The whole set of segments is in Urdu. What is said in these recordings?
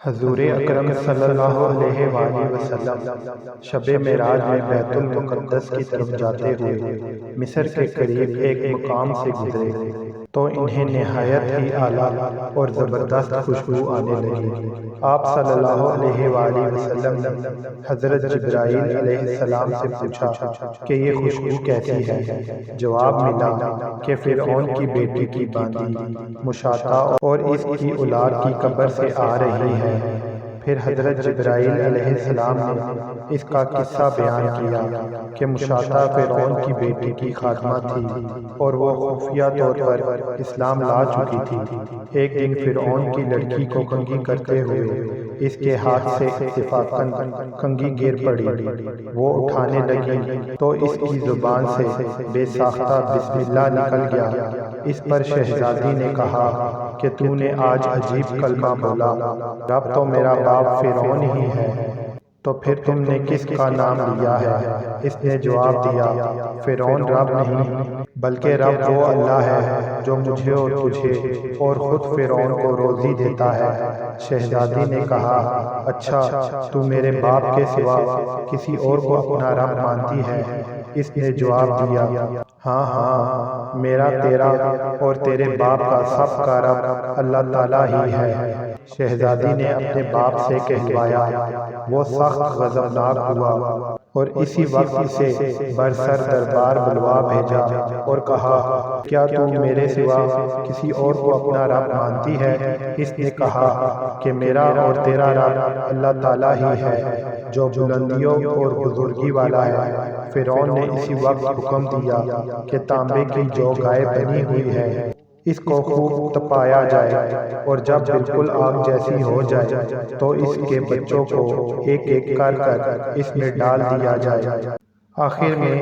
حضور اکرم صلی اللہ علیہ وآلہ وسلم شب معراج میں بیت المقدس کی طرف جاتے ہوئے مصر کے قریب ایک مقام سے گزرے تو انہیں نہایت ہی اعلیٰ اور زبردست خوشبو آنے لگی۔ آپ صلی اللہ علیہ وآلہ وسلم نے حضرت جبرائیل علیہ السلام سے پوچھا کہ یہ خوشبو کیسی ہے؟ جواب ملا کہ فرعون کی بیٹی کی باندی مشاطہ اور اس کی اولاد کی قبر سے آ رہی ہے۔ پھر حضرت جبرائیل علیہ السلام نے اس کا قصہ بیان کیا کہ مشاطہ فرعون کی بیٹی کی خادمہ تھی اور وہ خفیہ طور پر اسلام لا چکی تھی۔ ایک دن فرعون کی لڑکی کو کنگھی کرتے ہوئے اس کے ہاتھ سے اتفاقاً کنگھی گر پڑی۔ وہ اٹھانے لگی تو اس کی زبان سے بے ساختہ بسم اللہ نکل گیا۔ اس پر شہزادی نے کہا کہ تو نے آج عجیب کلمہ بولا، رب تو میرا باپ فرعون ہی ہے، تو پھر تم نے کس کا نام لیا ہے؟ اس نے جواب دیا، فرعون رب نہیں بلکہ رب وہ اللہ ہے جو مجھے اور تجھے اور خود فرعون کو روزی دیتا ہے۔ شہزادی نے کہا، اچھا تو میرے باپ کے سوا کسی اور کو اپنا رب مانتی ہے؟ اس نے جواب دیا، ہاں ہاں، میرا تیرا اور تیرے باپ کا سب کا رب اللہ تعالیٰ ہی ہے۔ شہزادی نے اپنے باپ سے کہلوایا، وہ سخت غضبناک ہوا اور اسی وقت اسے برسر دربار بلوا بھیجا اور کہا، کیا تو میرے سوا کسی اور کو اپنا رب مانتی ہے؟ اس نے کہا کہ میرا اور تیرا رب اللہ تعالیٰ ہی ہے جو بلندیوں اور بزرگی والا ہے۔ فرعون نے اسی وقت حکم دیا کہ تانبے کی جو گائے بنی ہوئی ہے اس کو خوب تپایا جائے اور جب بالکل آگ جیسی ہو جائے تو اس کے بچوں کو ایک ایک کر اس میں ڈال دیا جائے، آخر میں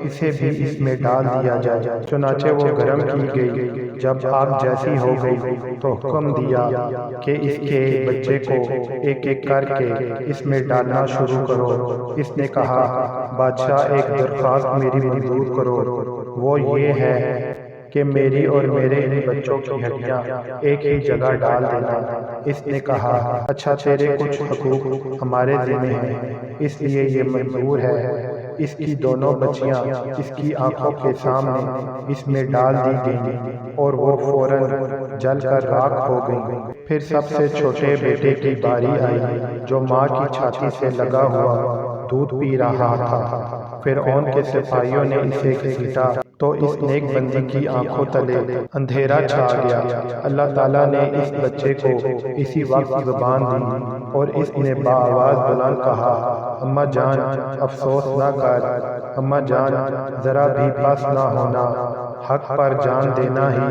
اسے بھی اس میں ڈال دیا جائے۔ چنانچہ وہ گرم کی گئی، جب آگ جیسی ہو گئی تو حکم دیا کہ اس کے بچے کو ایک ایک کر کے اس میں ڈالنا شروع کرو۔ اس نے کہا، بادشاہ ایک درخواست میری منظور کرو، وہ یہ ہے کہ میری اور میرے ان بچوں کی ہڈیاں ایک ہی جگہ ڈال دینا۔ اس نے کہا، اچھا تیرے کچھ حقوق ہمارے ذمہ ہیں، اس لیے یہ منظور ہے۔ اس کی دونوں بچیاں اس کی آنکھوں کے سامنے اس میں ڈال دی گئیں اور وہ فوراً جل کر راکھ ہو گئیں۔ پھر سب سے چھوٹے بیٹے کی باری آئی جو ماں کی چھاتی سے لگا ہوا دودھ پی رہا تھا۔ فرعون کے سپاہیوں نے اسے گھسیٹا تو اس نیک بندی کی آنکھوں تلے اندھیرا چھا گیا۔ اللہ تعالیٰ نے اس بچے کو اسی وقت زبان دی اور اس نے بآواز بلند کہا، اماں جان افسوس نہ کر، اماں جان ذرا بھی پس نہ ہونا، حق پر جان دینا ہی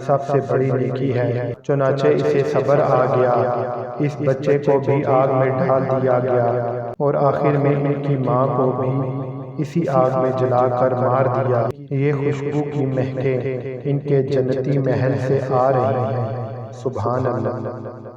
سب سے بڑی نیکی ہے۔ چنانچہ اسے صبر آ گیا، اس بچے کو بھی آگ میں ڈال دیا گیا اور آخر میں ان کی ماں کو بھی اسی آگ میں جلا کر مار دیا۔ یہ خوشبو کی مہکیں ان کے جنتی محل سے آ رہی ہیں۔ سبحان اللہ۔